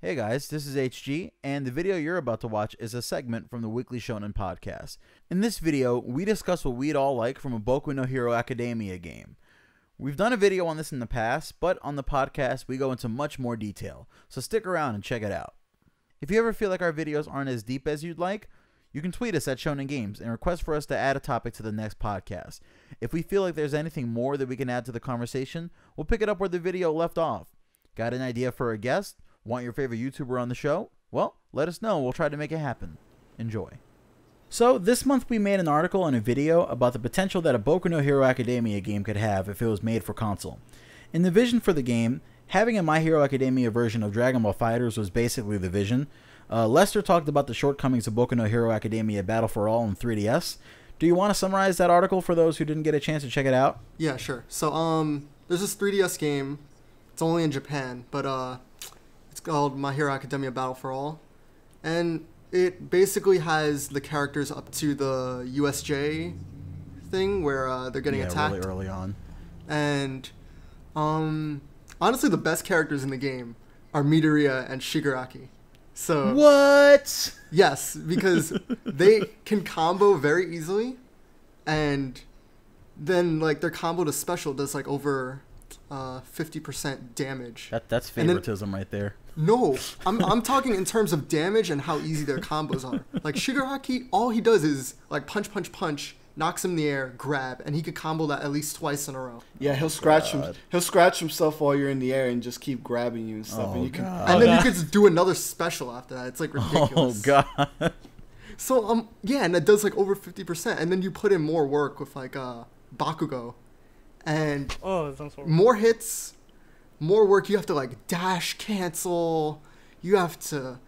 Hey guys, this is HG, and the video you're about to watch is a segment from the Weekly Shonen Podcast. In this video, we discuss what we'd all like from a Boku no Hero Academia game. We've done a video on this in the past, but on the podcast, we go into much more detail, so stick around and check it out. If you ever feel like our videos aren't as deep as you'd like, you can tweet us at ShonenGames and request for us to add a topic to the next podcast. If we feel like there's anything more that we can add to the conversation, we'll pick it up where the video left off. Got an idea for a guest? Want your favorite YouTuber on the show? Well, let us know. We'll try to make it happen. Enjoy. So, this month we made an article and a video about the potential that a Boku no Hero Academia game could have if it was made for console. In the vision for the game, having a My Hero Academia version of Dragon Ball FighterZ was basically the vision. Lester talked about the shortcomings of Boku no Hero Academia Battle for All in 3DS. Do you want to summarize that article for those who didn't get a chance to check it out? Yeah, sure. So, there's this 3DS game. It's only in Japan, but, it's called My Hero Academia Battle for All. And it basically has the characters up to the USJ thing where they're getting attacked. Really early on. And honestly, the best characters in the game are Midoriya and Shigaraki. So what? Yes, because they can combo very easily, and then like their combo to special does like over 50% damage. That's favoritism right there. No, I'm talking in terms of damage and how easy their combos are. Like Shigaraki, all he does is like punch, punch, punch, knocks him in the air, grab, and he could combo that at least twice in a row. Yeah, he'll scratch him. He'll scratch himself while you're in the air and just keep grabbing you and stuff. Oh, and you can, and then you could just do another special after that. It's like ridiculous. Oh god. So yeah, and it does like over 50%, and then you put in more work with like Bakugo, and that sounds horrible. more hits. More work. You have to like dash, cancel. You have to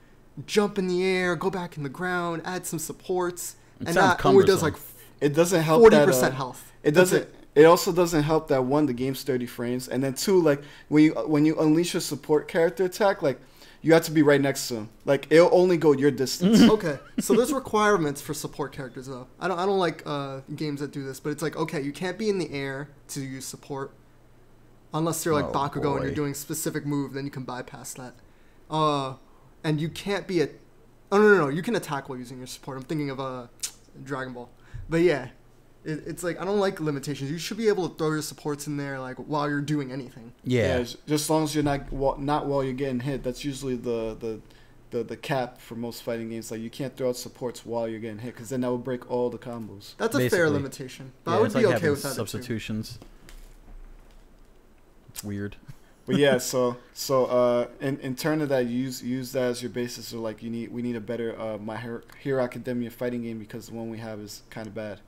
jump in the air, go back in the ground, add some supports, and that only does like it doesn't help 40% health. It doesn't. It also doesn't help that one, the game's 30 frames, and then two, like when you unleash a support character attack, like you have to be right next to him. Like it'll only go your distance. Okay, so there's requirements for support characters though. I don't like games that do this, but it's like okay, you can't be in the air to use support. Unless you're like Bakugo and you're doing a specific move, then you can bypass that. And you can't be no. You can attack while using your support. I'm thinking of Dragon Ball. But yeah, it's like I don't like limitations. You should be able to throw your supports in there like while you're doing anything. Yeah. Just as long as you're not while you're getting hit. That's usually the cap for most fighting games. Like you can't throw out supports while you're getting hit because then that would break all the combos. That's a fair limitation. But yeah, I would be like okay with that. Substitutions. It's weird. But yeah, so in turn of that, use that as your basis. So like we need a better My Hero Academia fighting game because the one we have is kind of bad.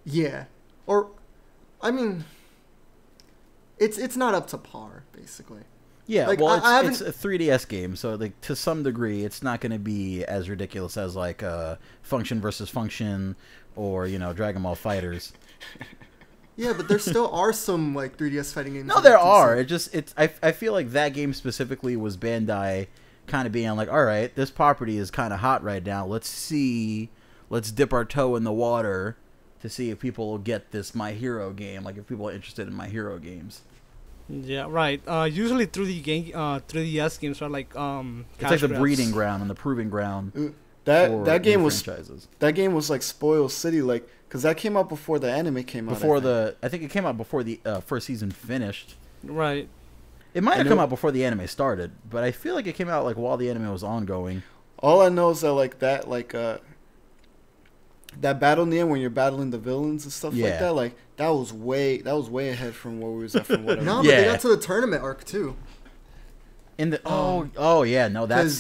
Yeah, or I mean, it's not up to par basically. Yeah, like, well, it's a 3DS game, so like to some degree, it's not going to be as ridiculous as like Function versus Function or Dragon Ball FighterZ. Yeah, but there still are some like 3DS fighting games. No, there are. I feel like that game specifically was Bandai kind of being like, all right, this property is kind of hot right now. Let's dip our toe in the water to see if people will get this My Hero game. Like if people are interested in My Hero games. Yeah, right. Usually 3DS games are like it's like the breeding ground and the proving ground. That game was like Spoil City, like because that came out before the anime came out. I think it came out before the first season finished. Right. It might have come out before the anime started, but I feel like it came out like while the anime was ongoing. All I know is that that battle near when you're battling the villains and stuff like that, like that was way ahead from where we was at from whatever. No, but they got to the tournament arc too. In the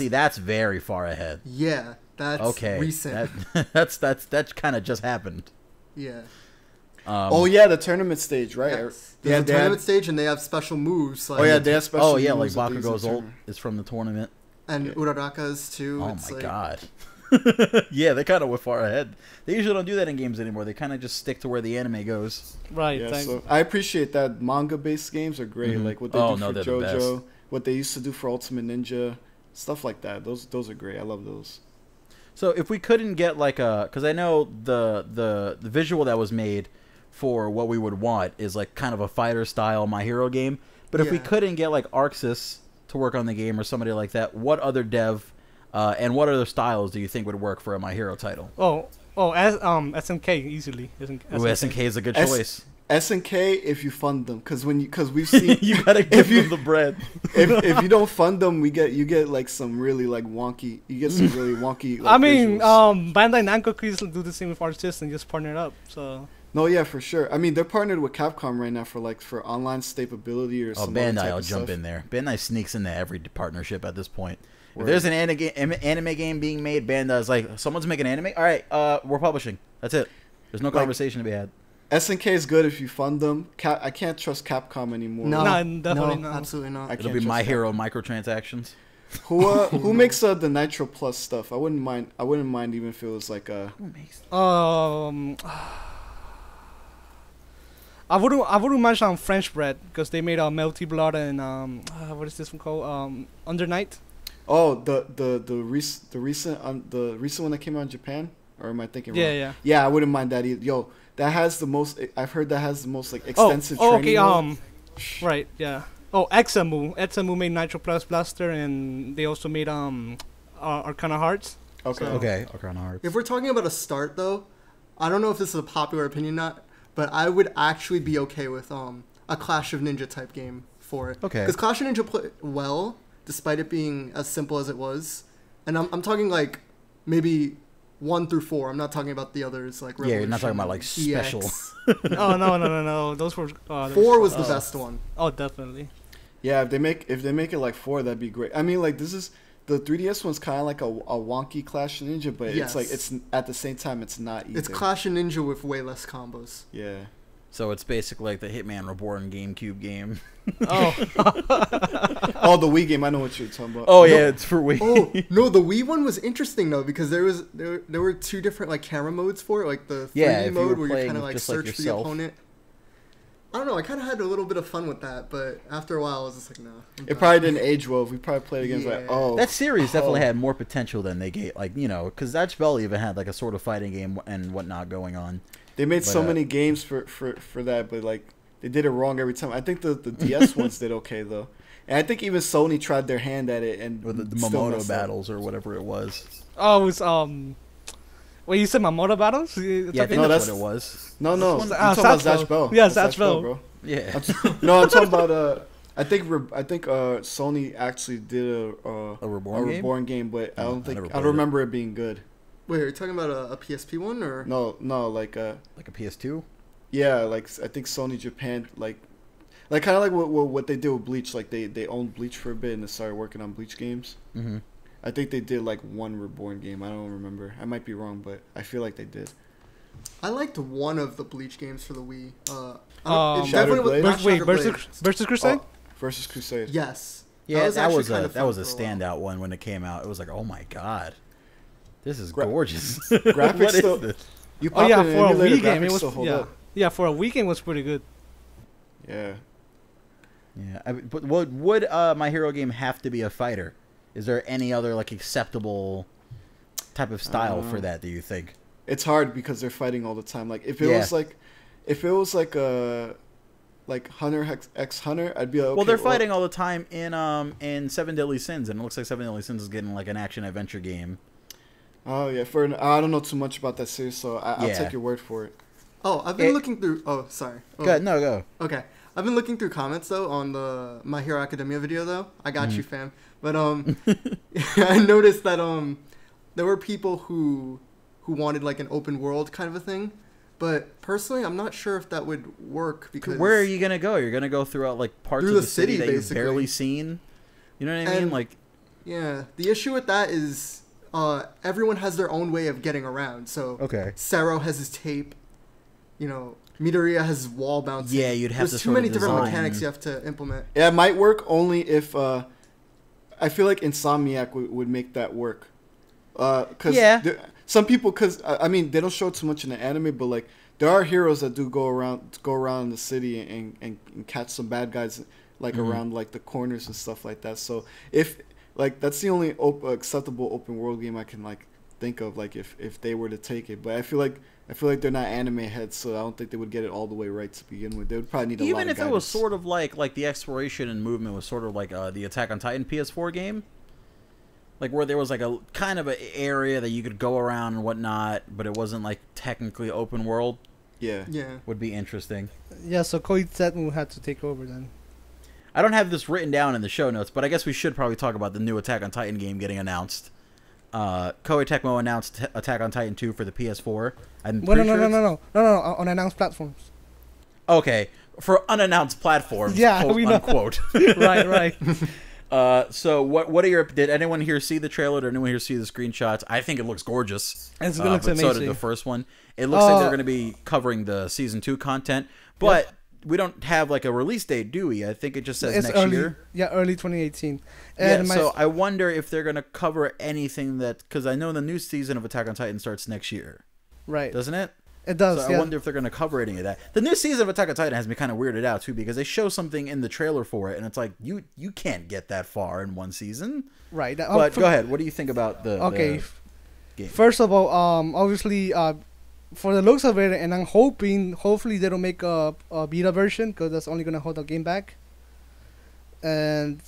that's very far ahead. Yeah, that's recent. That kind of just happened. Yeah. The tournament stage, right? Yes. There's a tournament stage, and they have special moves. Like, they have special moves. Like Bakugo's ult is from the tournament. And Uraraka's too. Oh my god. Yeah, they kind of went far ahead. They usually don't do that in games anymore. They kind of just stick to where the anime goes. Right. Yeah, so I appreciate that. Manga-based games are great. Mm-hmm. Like what they do for JoJo, what they used to do for Ultimate Ninja, stuff like that. Those are great. I love those. So if we couldn't get like because I know the visual that was made for what we would want is like kind of a fighter style My Hero game. But if we couldn't get like Arxis to work on the game or somebody like that, what other dev and what other styles do you think would work for a My Hero title? SNK easily. SNK is a good choice. SNK if you fund them, because we've seen you gotta give them the bread. if you don't fund them, you get like some really like wonky. You get some really wonky. Like, I mean, visuals. Bandai Namco could do the same with artists and just partner it up. So. No, yeah, for sure. I mean, they're partnered with Capcom right now for online stability or some other Bandai type will of jump stuff. in there. Bandai sneaks into every partnership at this point. Word. If there's an anime game being made, Bandai's like, someone's making anime? All right, we're publishing. That's it. There's no conversation to be had. SNK is good if you fund them. I can't trust Capcom anymore. No, definitely not. Absolutely not. It'll be My Hero microtransactions. Who makes the Nitro Plus stuff? I wouldn't mind even if it was like a. Who makes I wouldn't mention French Bread because they made Melty Blood and what is this one called? Under Night. Oh, the recent one that came out in Japan, or am I thinking wrong? Yeah, I wouldn't mind that either. Yo, that has the most. I've heard that has the most like extensive. Okay. training Right. Yeah. Oh, Examu made Nitro Plus Blaster, and they also made Arcana Hearts. Okay. So- Okay, Arcana Hearts. If we're talking about a start, though, I don't know if this is a popular opinion or not, but I would actually be okay with a Clash of Ninja type game for it. Okay. Because Clash of Ninja played well, despite it being as simple as it was. And I'm talking like maybe 1 through 4. I'm not talking about the others like Yeah, you're not talking Revolution, about like special. EX. Oh no. Those were 4 was the best one. Oh, definitely. Yeah, if they make it like 4, that'd be great. I mean, like this is the 3DS one's kind of like a wonky Clash of Ninja, but Yes. it's like it's at the same time it's not either. It's Clash of Ninja with way less combos. Yeah. So it's basically like the Hitman Reborn GameCube game. Oh, Oh, the Wii game. I know what you're talking about. Oh yeah, it's for Wii. Oh no, the Wii one was interesting though because there were 2 different like camera modes for it, like the 3D Yeah, if you mode were where you playing kind of with like just, like, search for the yourself. opponent. I don't know. I kind of had a little bit of fun with that, but after a while, I was just like, no. I'm It done. probably didn't age well. If we probably played against like, Yeah. oh, That series definitely Oh. had more potential than they gave, like, because that spell even had like a sort of fighting game and whatnot going on. they made so but, many games for that, but like they did it wrong every time. I think the DS ones did okay though, and I think even Sony tried their hand at it and With the still Momono messed up. battles or whatever it was. it was Wait, you said Mamoto battles? Yeah, I think No, that's that's- what it was. No, This I'm one- talking about Zatch Zatch Bell. Yeah, That's Zatch Bell. bro. Yeah. No, I'm talking about I think Sony actually did A a Reborn game? game, but I Oh, don't I think never I played don't remember it being good. Wait, are you talking about a PSP one or? No, like Like a PS2? yeah, like I think Sony Japan like kind of like what they did with Bleach. Like they owned Bleach for a bit and they started working on Bleach games. Mm-hmm. I think they did like one Reborn game. I don't remember. I might be wrong, but I feel like they did. I liked one of the Bleach games for the Wii. Shattered Blade? not Wait, Shattered Blade. Versus Crusade? Oh, versus Crusade. Yes. Yeah, that actually was kind a of that fun was a for a while. standout one when it came out. It was like, oh my god, this is Gra- gorgeous. Graphics What is still- this? You Oh pop yeah, in an for a emulator, Wii game, graphics it was still hold yeah, up. yeah. For a Wii game, it was pretty good. Yeah. Yeah, but would My Hero game have to be a fighter? Is there any other like acceptable type of style for that? Do you think? It's hard because they're fighting all the time. Like if it Yeah. was like a Hunter x Hunter, I'd be like, okay, Well, they're fighting all the time in Seven Deadly Sins, and it looks like Seven Deadly Sins is getting like an action adventure game. Oh yeah, I don't know too much about that series, so I'll Yeah. take your word for it. Oh, I've been looking through. Oh, sorry. Oh, Go ahead, no, go. Okay, I've been looking through comments though on the My Hero Academia video though. I got you, fam. But I noticed that there were people who wanted like an open world kind of a thing. But personally, I'm not sure if that would work because Where are you gonna go? You're gonna go throughout like parts Through of the the city city, that you've basically. barely seen. You know what I mean? And- Like, Yeah, the issue with that is everyone has their own way of getting around. So okay, Saro has his tape. Midoriya has his wall bouncing. yeah, you'd have There's to too sort many of different design- mechanics you have to implement. Yeah, it might work only if I feel like Insomniac would make that work. Cause Yeah. some people, cause I mean they don't show it too much in the anime, but like there are heroes that do go around in the city and catch some bad guys like around like the corners and stuff like that. So if like that's the only acceptable open world game I can like think of like if they were to take it. But I feel like I feel like they're not anime heads, so I don't think they would get it all the way right to begin with. They would probably need a lot of guidance. Even if it was sort of like the exploration and movement was sort of like the Attack on Titan PS4 game, like where there was like a kind of an area that you could go around and whatnot, but it wasn't like technically open world. Yeah. Would be interesting. Yeah, so Koei will have to take over then. I don't have this written down in the show notes, but I guess we should probably talk about the new Attack on Titan game getting announced. Koei Tecmo announced Attack on Titan 2 for the PS4. No, on announced platforms. Okay, for unannounced platforms. Yeah, quote, we know. Unquote. right. So what are your? Did anyone here see the trailer? Did anyone here see the screenshots? I think it looks gorgeous. It looks but amazing. So did the first one. It looks like they're going to be covering the season 2 content, but we don't have like a release date, do we? I think it just says it's next early, year. Yeah, early 2018. And so I wonder if they're going to cover anything that, because I know the new season of Attack on Titan starts next year. Right. Doesn't it? It does, So I wonder if they're going to cover any of that. The new season of Attack on Titan has me kind of weirded out, too, because they show something in the trailer for it, and it's like, you can't get that far in one season. Right. But go ahead. What do you think about the game? First of all, obviously, for the looks of it, and I'm hopefully they don't make a beta version, because that's only going to hold the game back. And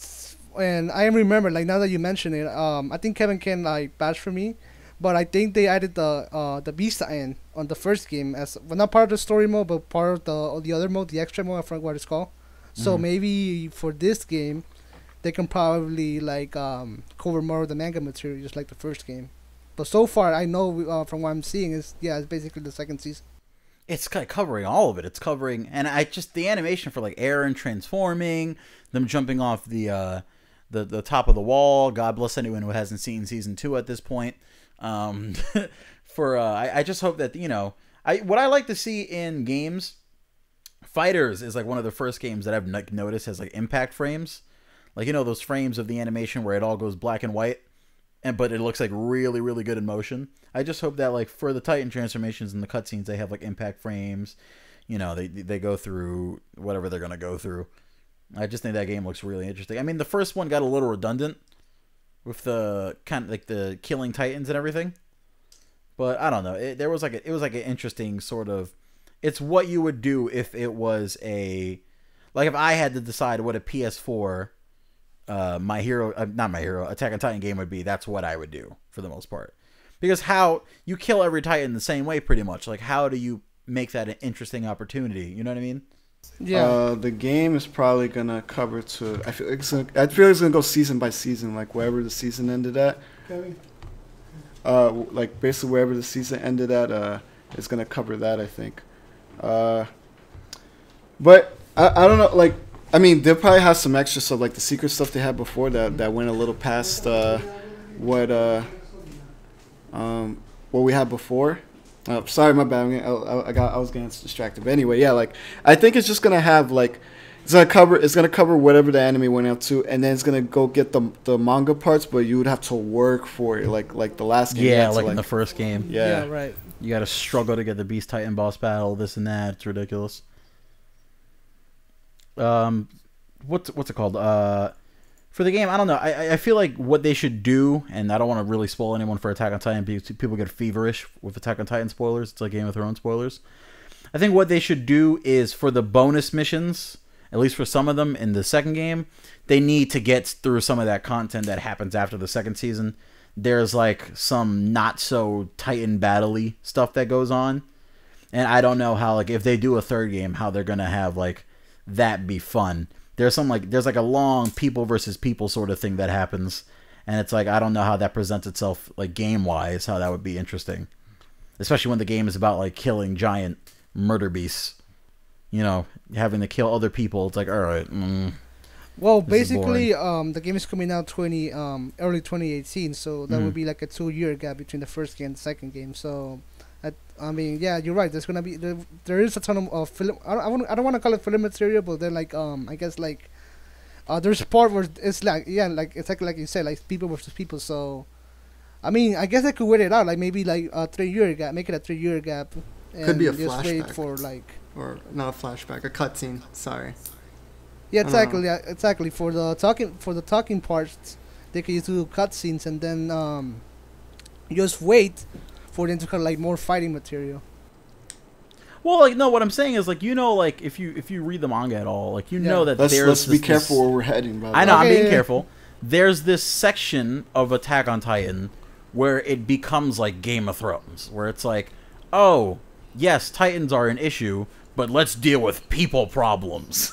I remember, like, now that you mention it, I think Kevin can, like, bash for me, but I think they added the Beast end on the first game as, well, not part of the story mode, but part of the other mode, the extra mode, I forgot what it's called. So maybe for this game, they can probably, like, cover more of the manga material, just like the first game. But so far, I know from what I'm seeing it's basically the second season. It's kind of covering all of it. It's covering, and the animation for like Eren transforming, them jumping off the top of the wall. God bless anyone who hasn't seen season 2 at this point. I just hope that what I like to see in games, Fighters is like one of the first games that I've noticed has like impact frames, like those frames of the animation where it all goes black and white. But it looks like really, really good in motion. I just hope that like for the Titan transformations and the cutscenes, they have like impact frames. They go through whatever they're gonna go through. I just think that game looks really interesting. I mean, the first one got a little redundant with the kind of like the killing Titans and everything. But I don't know. It was like an interesting sort of. It's what you would do if it was if I had to decide what a PS4. Attack on Titan game would be. That's what I would do for the most part, because how you kill every Titan the same way, pretty much. Like, how do you make that an interesting opportunity? You know what I mean? Yeah. The game is probably gonna cover to. I feel like it's gonna go season by season, like wherever the season ended at. Like basically wherever the season ended at, it's gonna cover that, I think. But I don't know, like. I mean, they'll probably have some extra stuff, like the secret stuff they had before that went a little past what we had before. Sorry, my bad. I was getting distracted. But anyway, yeah, like I think it's just gonna have like it's gonna cover whatever the anime went out to, and then it's gonna go get the manga parts, but you would have to work for it, like the last game. Yeah, like in the first game. Yeah, right. You got to struggle to get the Beast Titan boss battle, this and that. It's ridiculous. What's it called? For the game, I don't know. I feel like what they should do, and I don't want to really spoil anyone for Attack on Titan because people get feverish with Attack on Titan spoilers. It's like Game of Thrones spoilers. I think what they should do is for the bonus missions, at least for some of them in the second game, they need to get through some of that content that happens after the second season. There's like some not so Titan battle-y stuff that goes on, and I don't know how, like, if they do a third game, how they're gonna have like that be fun. There's like a long people versus people sort of thing that happens, and it's like I don't know how that presents itself like game wise, how that would be interesting, especially when the game is about like killing giant murder beasts, having to kill other people. It's like, all right. Well, basically, the game is coming out early 2018, so that would be like a 2-year gap between the first game and the second game. So, I mean, yeah, you're right. There's gonna be there is a ton of film. I don't want to call it film material, but then like I guess like there's part where it's like like exactly like you said, like people versus people. So, I mean, I guess I could wait it out, like maybe like a 3-year gap, make it a 3-year gap. And could be a just flashback wait for like or not a flashback, a cutscene. Sorry. Yeah, exactly. Yeah, exactly. For the talking parts, they could do cutscenes and then just wait for them to kind of like more fighting material. Well, like, no, what I'm saying is, like, like, if you read the manga at all, like, know that let's be careful where we're heading, brother. I know, I'm being careful. There's this section of Attack on Titan where it becomes like Game of Thrones, where it's like, oh, yes, Titans are an issue, but let's deal with people problems.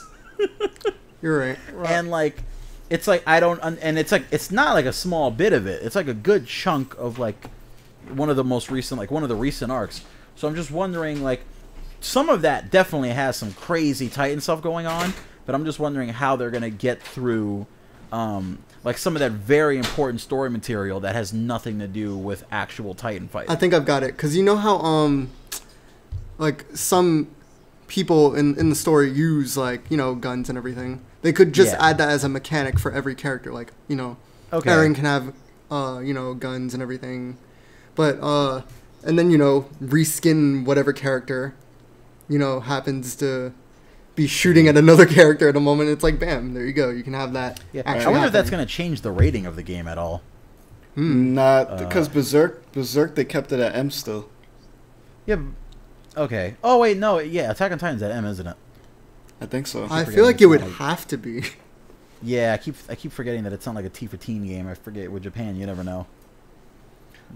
You're right. And, like, it's like, and it's like, it's not like a small bit of it. It's like a good chunk of, like, one of the recent arcs. So I'm just wondering, like, some of that definitely has some crazy Titan stuff going on, but I'm just wondering how they're going to get through, like, some of that very important story material that has nothing to do with actual Titan fighting. I think I've got it. Because you know how, like, some people in the story use, like, guns and everything. They could just add that as a mechanic for every character. Like, okay. Eren can have, guns and everything. But, and then, reskin whatever character, happens to be shooting at another character at a moment. It's like, bam, there you go. You can have that. Yeah. I wonder if that's going to change the rating of the game at all. Not because Berserk, they kept it at M still. Yeah. Okay. Oh wait, no. Yeah, Attack on Titan's at M, isn't it? I think so. I feel like it would have to be. Yeah, I keep forgetting that it's not like a T for teen game. I forget with Japan, you never know.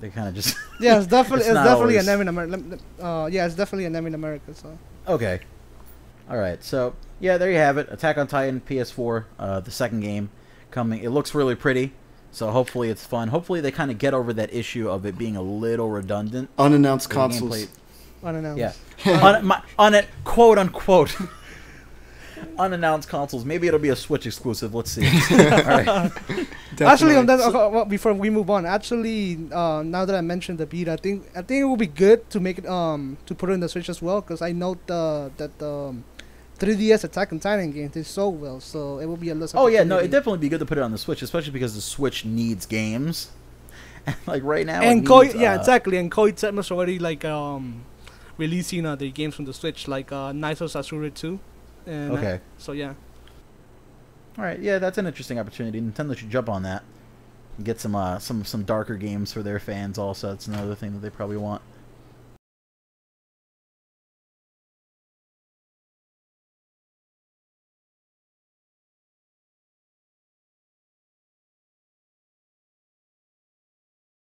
They kind of just. Yeah, it's definitely an M in America. Yeah, it's definitely an M in America. So. Okay. All right. So yeah, there you have it. Attack on Titan PS4, the second game coming. It looks really pretty. So hopefully it's fun. Hopefully they kind of get over that issue of it being a little redundant. Unannounced consoles. Unannounced. Yeah. Quote unquote. Unannounced consoles. Maybe it'll be a Switch exclusive. Let's see. All right. Actually, before we move on, now that I mentioned the beta, I think it would be good to make it to put it in the Switch as well, because I know that the 3DS Attack on Titan game did so well, so it will be a less. Oh yeah, no, it'd definitely be good to put it on the Switch, especially because the Switch needs games. And like right now, and exactly. And Koei Tecmo's already like releasing their games from the Switch, like Knights of Sasura 2. And okay. So yeah. All right. Yeah, that's an interesting opportunity. Nintendo should jump on that and get some darker games for their fans. Also, that's another thing that they probably want.